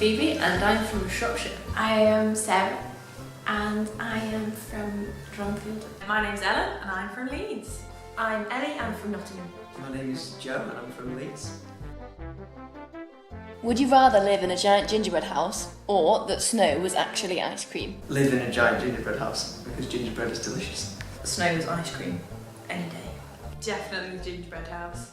Phoebe and I'm from Shropshire. I am Sarah and I am from Dronfield. My name's Ellen and I'm from Leeds. I'm Ellie, I'm from Nottingham. My name is Joe and I'm from Leeds. Would you rather live in a giant gingerbread house or that snow was actually ice cream? Live in a giant gingerbread house because gingerbread is delicious. Snow's ice cream, any day. Definitely the gingerbread house.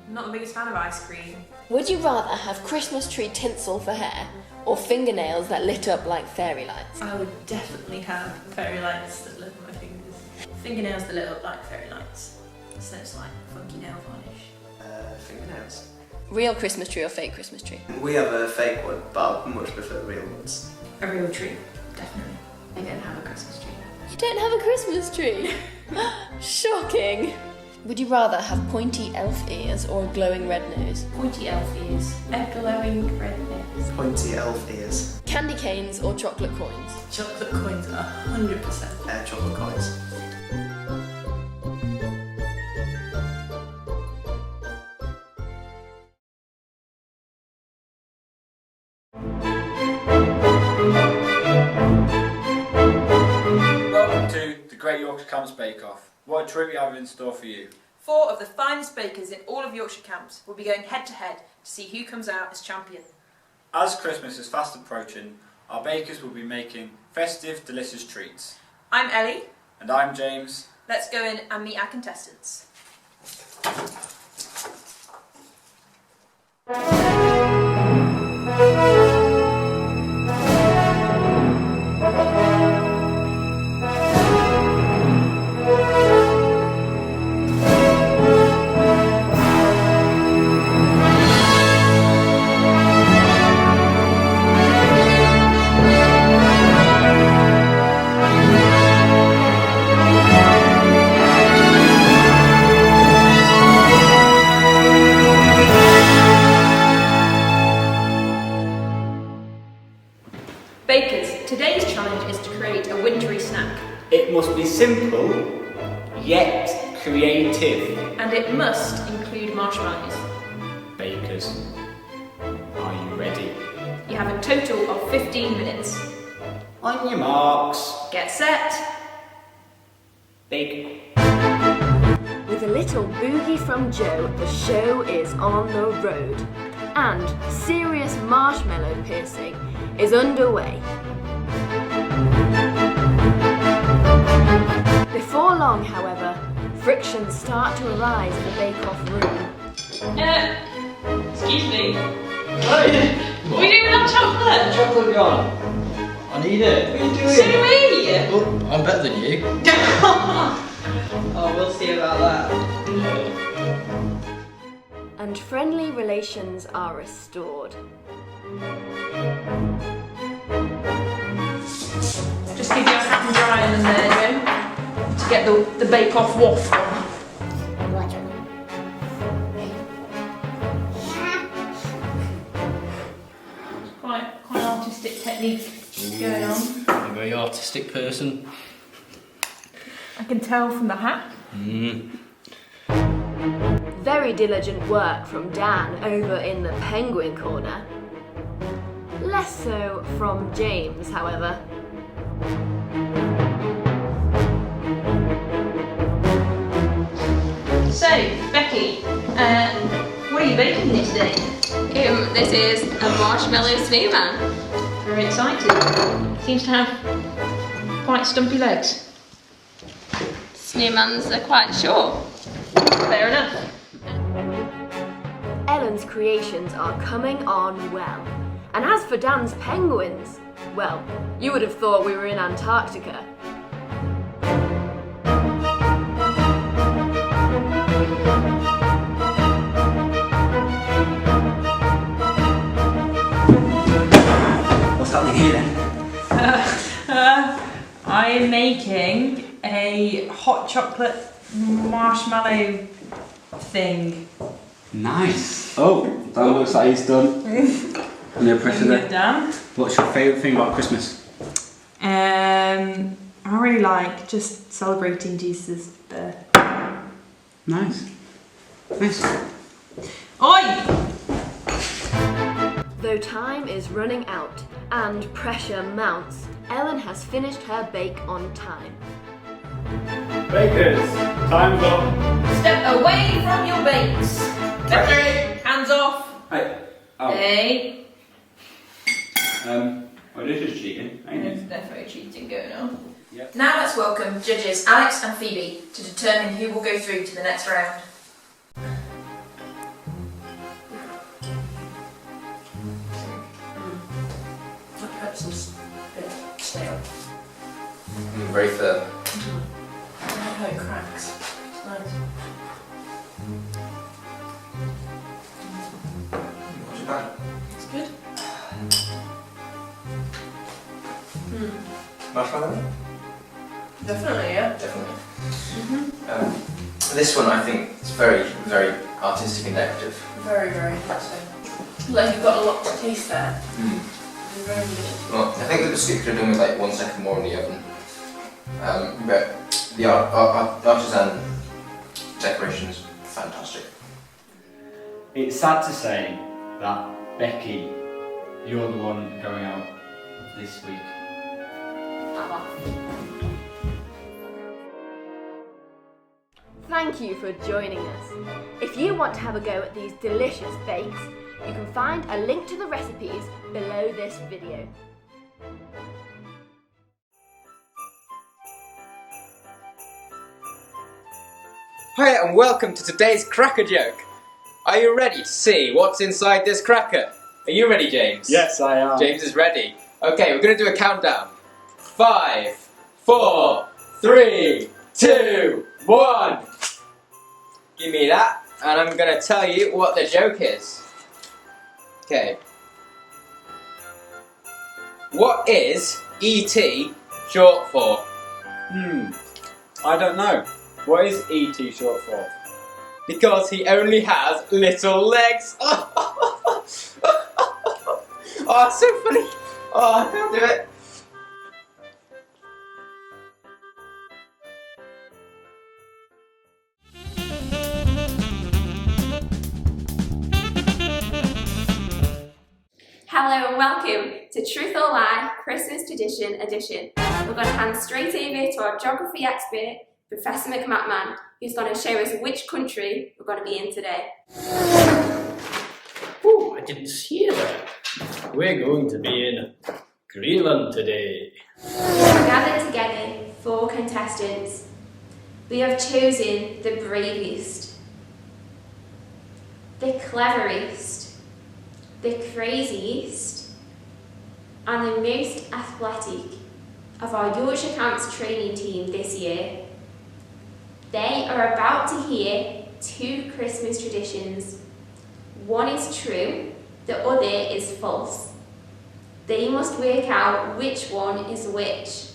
Not the biggest fan of ice cream. Would you rather have Christmas tree tinsel for hair or fingernails that lit up like fairy lights? I would definitely have fairy lights that lit up my fingers. Fingernails that lit up like fairy lights. So it's like funky nail varnish. Fingernails. Real Christmas tree or fake Christmas tree? We have a fake one, but I much prefer real ones. A real tree, definitely. I don't have a Christmas tree. You don't have a Christmas tree? Shocking! Would you rather have pointy elf ears or a glowing red nose? Pointy elf ears. A glowing red nose. Pointy elf ears. Candy canes or chocolate coins? Chocolate coins are 100%. Chocolate coins. Welcome to the Great Yorkshire Camps Bake Off. What a treat we have in store for you. 4 of the finest bakers in all of Yorkshire Camps will be going head to head to see who comes out as champion. As Christmas is fast approaching, our bakers will be making festive, delicious treats. I'm Ellie. And I'm James. Let's go in and meet our contestants. Bakers, today's challenge is to create a wintry snack. It must be simple, yet creative. And it must include marshmallows. Bakers, are you ready? You have a total of 15 minutes. On your marks, Get set. bake. With a little boogie from Joe, the show is on the road. And serious marshmallow piercing is underway. Before long, however, frictions start to arise in the bake-off room. Excuse me. Hey! We don't have chocolate! Chocolate gone. I need it. What are you doing? So do we! Well, I'm better than you. Oh, we'll see about that. And friendly relations are restored. Just give you a hat and dry in there, Joe, to get the bake-off waft on. Quite an artistic technique going on. I'm a very artistic person. I can tell from the hat. Very diligent work from Dan over in the penguin corner. Less so from James, however. So, Becky, what are you baking here today? This is a marshmallow snowman. Very excited. Seems to have quite stumpy legs. Snowmans are quite short. Fair enough. Ellen's creations are coming on well. And as for Dan's penguins, well, you would have thought we were in Antarctica. What's happening here then? I am making a hot chocolate marshmallow thing. Nice. Oh, that looks like he's done. No pressure there. Dan. What's your favourite thing about Christmas? I really like just celebrating Jesus' birth. Nice. Nice. Oi! Though time is running out and pressure mounts, Ellen has finished her bake on time. Bakers, time's up. Step away from your bakes. Okay. Hands off. Hey. Oh. Hey. Well, this is cheating, ain't There's it? definitely cheating going on. Yep. Now let's welcome judges Alex and Phoebe to determine who will go through to the next round. That pretzel's a bit stale. Very firm. I like how it cracks. It's nice. Not too bad. It's good. Marshmallow? Definitely, yeah. Definitely. This one I think is very, very artistic and decorative. Very, very good. So, like you've got a lot to taste there. It's very delicious. Well, I think the biscuit could have done with like 1 second more in the oven. But the artisan decoration is fantastic. It's sad to say that, Becky, you're the one going out this week. Thank you for joining us. If you want to have a go at these delicious bakes, you can find a link to the recipes below this video. Hi and welcome to today's cracker joke. Are you ready to see what's inside this cracker? Are you ready, James? Yes, I am. James is ready. Okay, we're going to do a countdown. 5, 4, 3, 2, 1. Give me that, and I'm going to tell you what the joke is. Okay. What is E.T. short for? I don't know. What is E.T. short for? Because he only has little legs. Oh, it's so funny. Oh, I can't do it. Hello and welcome to Truth or Lie Christmas Tradition Edition. We're going to hand straight over to our geography expert, Professor McMahon, who's going to show us which country we're going to be in today. Oh, I didn't see that. We're going to be in Greenland today. Gathered together 4 contestants. We have chosen the bravest, the cleverest, the craziest, and the most athletic of our Yorkshire Camps training team this year. They are about to hear 2 Christmas traditions. One is true, the other is false. They must work out which one is which.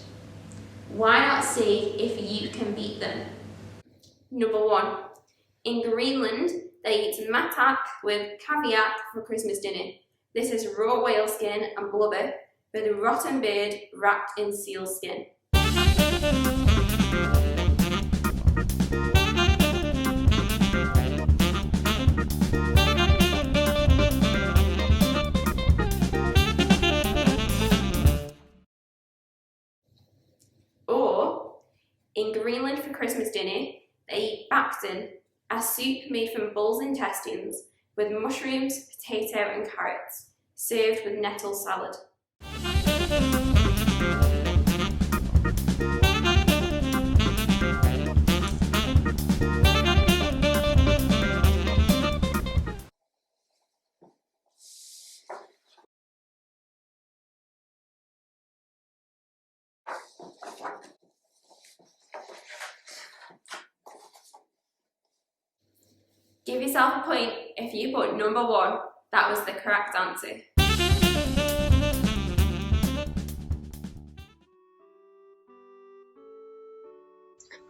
Why not see if you can beat them? Number 1. In Greenland, they eat mattak with caviar for Christmas dinner. This is raw whale skin and blubber with a rotten bird wrapped in seal skin. Or, in Greenland for Christmas dinner, they eat bakten, a soup made from bull's intestines with mushrooms, potato and carrots, served with nettle salad. Give yourself a point if you put number 1. That was the correct answer.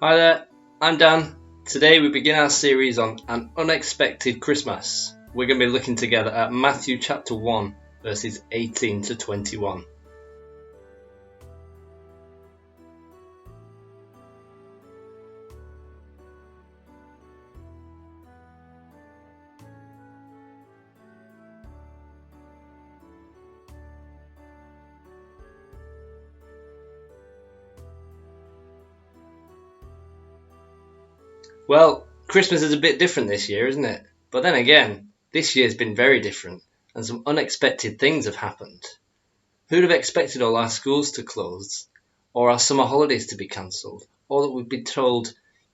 Hi there, I'm Dan. Today we begin our series on An Unexpected Christmas. We're going to be looking together at Matthew chapter 1, verses 18 to 21. Well, Christmas is a bit different this year, isn't it? But then again, this year's been very different, and some unexpected things have happened. Who'd have expected all our schools to close, or our summer holidays to be cancelled, or that we'd be told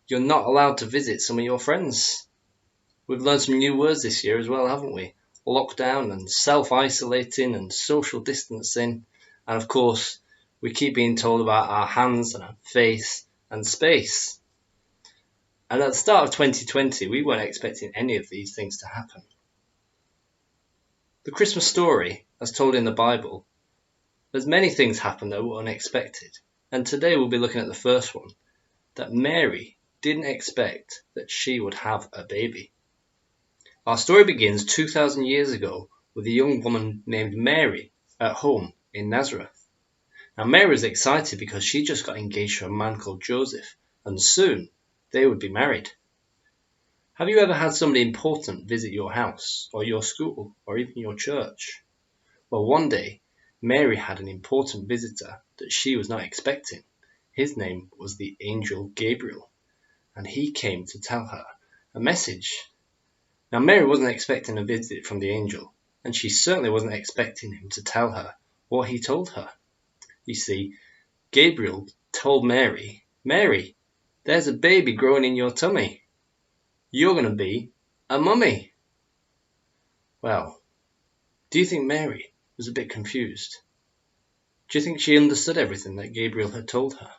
you're not allowed to visit some of your friends? We've learned some new words this year as well, haven't we? Lockdown and self-isolating and social distancing, and of course, we keep being told about our hands and our face and space. And at the start of 2020, we weren't expecting any of these things to happen. The Christmas story, as told in the Bible, there's many things happen that were unexpected. And today we'll be looking at the first one, that Mary didn't expect that she would have a baby. Our story begins 2,000 years ago with a young woman named Mary at home in Nazareth. Now Mary was excited because she just got engaged to a man called Joseph, and soon they would be married. Have you ever had somebody important visit your house, or your school, or even your church? Well, one day, Mary had an important visitor that she was not expecting. His name was the angel Gabriel, and he came to tell her a message. Now, Mary wasn't expecting a visit from the angel, and she certainly wasn't expecting him to tell her what he told her. You see, Gabriel told Mary, "Mary, there's a baby growing in your tummy. You're going to be a mummy." Well, do you think Mary was a bit confused? Do you think she understood everything that Gabriel had told her?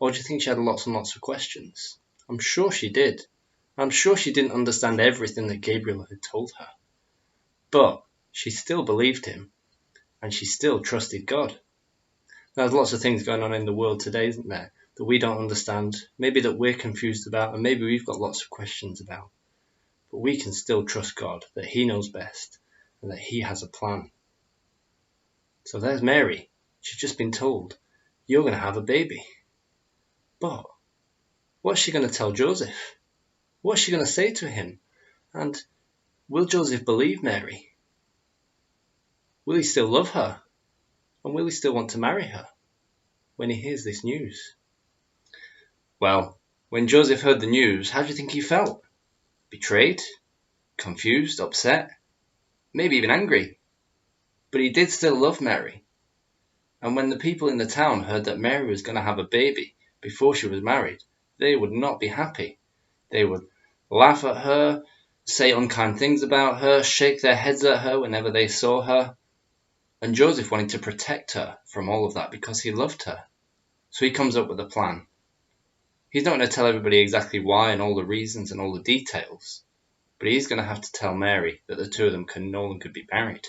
Or do you think she had lots and lots of questions? I'm sure she did. I'm sure she didn't understand everything that Gabriel had told her. But she still believed him, and she still trusted God. There's lots of things going on in the world today, isn't there, that we don't understand, maybe that we're confused about, and maybe we've got lots of questions about. But we can still trust God, that he knows best, and that he has a plan. So there's Mary. She's just been told, you're going to have a baby. But what's she going to tell Joseph? What's she going to say to him? And will Joseph believe Mary? Will he still love her? And will he still want to marry her when he hears this news? Well, when Joseph heard the news, how do you think he felt? Betrayed? Confused? Upset? Maybe even angry? But he did still love Mary. And when the people in the town heard that Mary was going to have a baby before she was married, they would not be happy. They would laugh at her, say unkind things about her, shake their heads at her whenever they saw her. And Joseph wanted to protect her from all of that because he loved her. So he comes up with a plan. He's not going to tell everybody exactly why and all the reasons and all the details, but he's going to have to tell Mary that the two of them can no longer be married.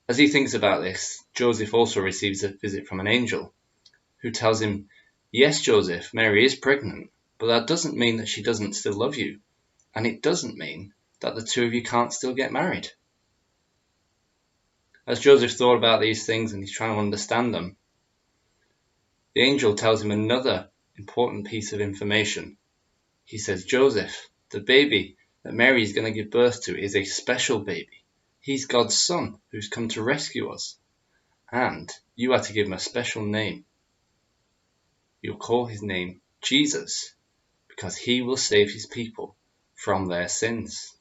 As he thinks about this, Joseph also receives a visit from an angel who tells him, "Yes, Joseph, Mary is pregnant, but that doesn't mean that she doesn't still love you, and it doesn't mean that the two of you can't still get married." As Joseph thought about these things and he's trying to understand them, the angel tells him another important piece of information. He says, "Joseph, the baby that Mary is going to give birth to is a special baby. He's God's son who's come to rescue us. And you are to give him a special name. You'll call his name Jesus, because he will save his people from their sins."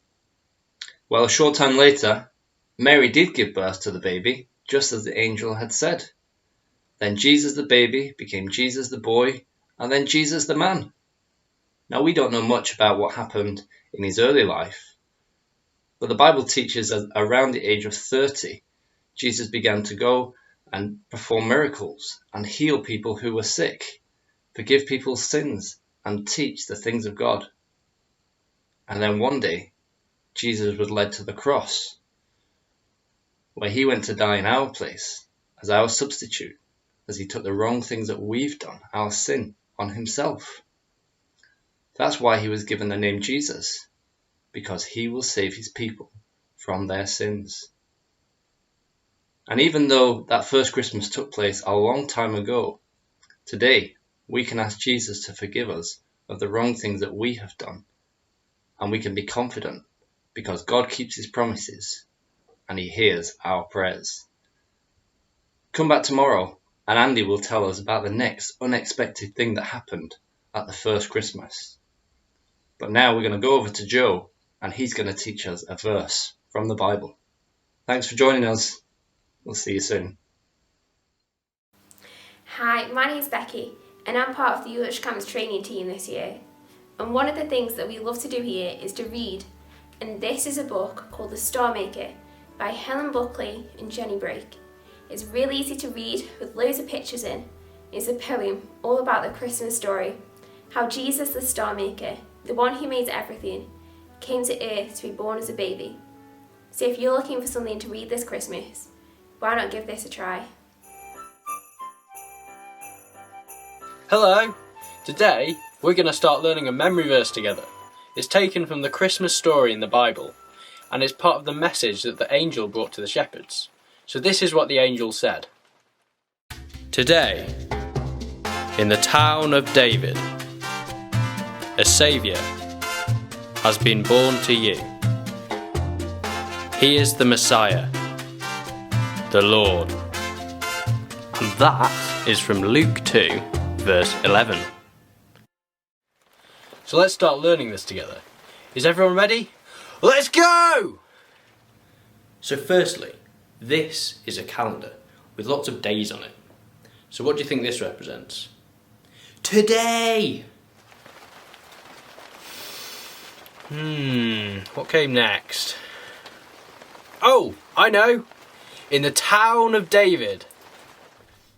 Well, a short time later, Mary did give birth to the baby, just as the angel had said. Then Jesus the baby became Jesus the boy, and then Jesus the man. Now, we don't know much about what happened in his early life, but the Bible teaches that around the age of 30, Jesus began to go and perform miracles and heal people who were sick, forgive people's sins, and teach the things of God. And then one day, Jesus was led to the cross, where he went to die in our place as our substitute, as he took the wrong things that we've done, our sin, on himself. That's why he was given the name Jesus, because he will save his people from their sins. And even though that first Christmas took place a long time ago, today we can ask Jesus to forgive us of the wrong things that we have done. And we can be confident because God keeps his promises and he hears our prayers. Come back tomorrow and Andy will tell us about the next unexpected thing that happened at the first Christmas. But now we're going to go over to Joe, and he's going to teach us a verse from the Bible. Thanks for joining us. We'll see you soon. Hi, my name's Becky, and I'm part of the Yorkshire Camps training team this year. And one of the things that we love to do here is to read, and this is a book called The Star Maker by Helen Buckley and Jenny Brake. It's really easy to read with loads of pictures in. It's a poem all about the Christmas story, how Jesus the Star Maker, the one who made everything, came to earth to be born as a baby. So if you're looking for something to read this Christmas, why not give this a try? Hello! Today we're going to start learning a memory verse together. It's taken from the Christmas story in the Bible, and it's part of the message that the angel brought to the shepherds. So this is what the angel said. Today, in the town of David, a Saviour has been born to you. He is the Messiah, the Lord. And that is from Luke 2, verse 11. So let's start learning this together. Is everyone ready? Let's go! So firstly, this is a calendar with lots of days on it. So what do you think this represents? Today! What came next? Oh, I know! In the town of David.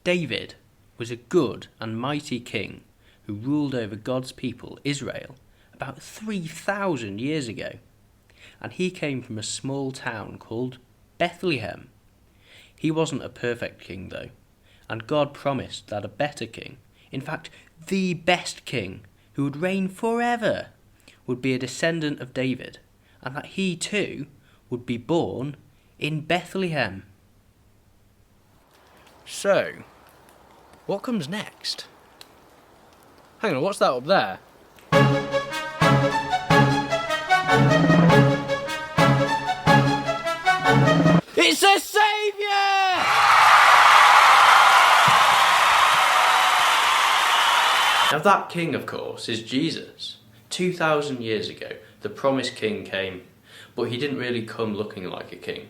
David was a good and mighty king who ruled over God's people, Israel, about 3,000 years ago. And he came from a small town called Bethlehem. He wasn't a perfect king though, and God promised that a better king, in fact the best king, who would reign forever, would be a descendant of David, and that he too would be born in Bethlehem. So, what comes next? Hang on, what's that up there? It's a Saviour! Now that king, of course, is Jesus. 2,000 years ago, the promised king came, but he didn't really come looking like a king,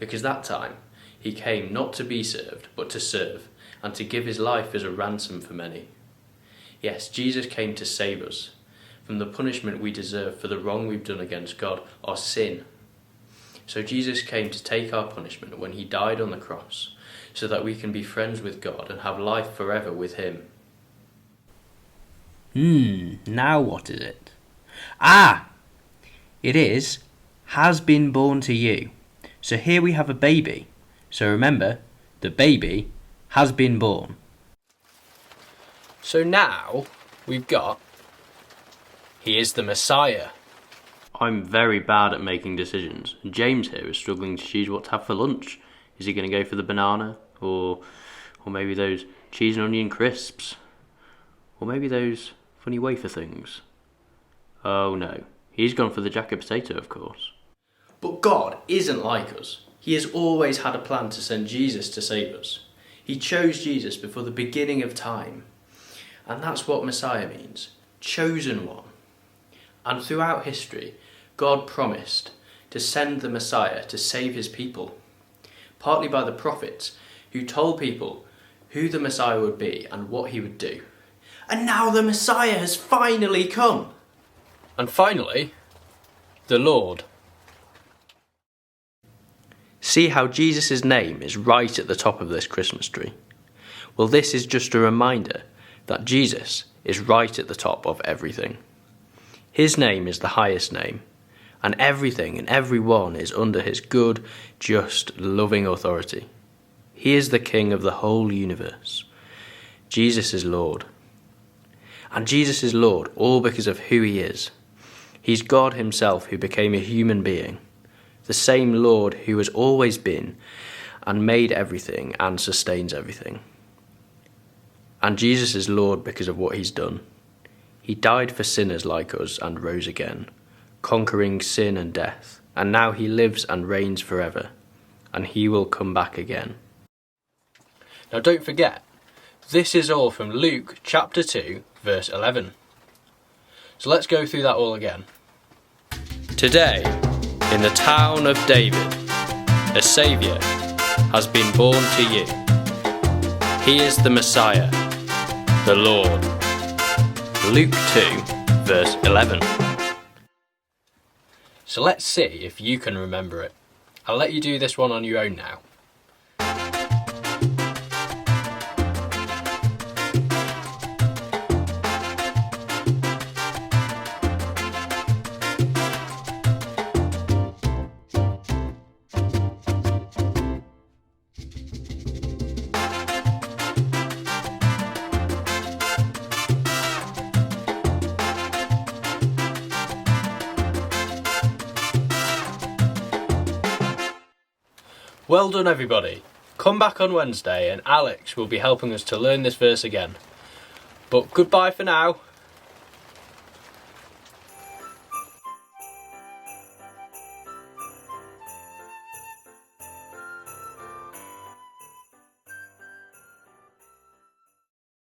because that time he came not to be served, but to serve, and to give his life as a ransom for many. Yes, Jesus came to save us from the punishment we deserve for the wrong we've done against God, our sin. So Jesus came to take our punishment when he died on the cross, so that we can be friends with God and have life forever with him. Now what is it? It is, has been born to you. So here we have a baby. So remember, the baby has been born. So now we've got, he is the Messiah. I'm very bad at making decisions, and James here is struggling to choose what to have for lunch. Is he going to go for the banana, or maybe those cheese and onion crisps, or maybe those funny wafer things? Oh no, he's gone for the jacket potato, of course. But God isn't like us. He has always had a plan to send Jesus to save us. He chose Jesus before the beginning of time, and that's what Messiah means, chosen one. And throughout history, God promised to send the Messiah to save his people, partly by the prophets who told people who the Messiah would be and what he would do. And now the Messiah has finally come. And finally, the Lord. See how Jesus' name is right at the top of this Christmas tree? Well, this is just a reminder that Jesus is right at the top of everything. His name is the highest name, and everything and everyone is under his good, just, loving authority. He is the King of the whole universe. Jesus is Lord. And Jesus is Lord all because of who he is. He's God himself who became a human being, the same Lord who has always been and made everything and sustains everything. And Jesus is Lord because of what he's done. He died for sinners like us and rose again, conquering sin and death, and now he lives and reigns forever, and he will come back again. Now don't forget, this is all from Luke chapter 2, verse 11. So let's go through that all again. Today, in the town of David, a Saviour has been born to you. He is the Messiah, the Lord. Luke 2, verse 11. So let's see if you can remember it. I'll let you do this one on your own now. Well done everybody. Come back on Wednesday and Alex will be helping us to learn this verse again. But goodbye for now.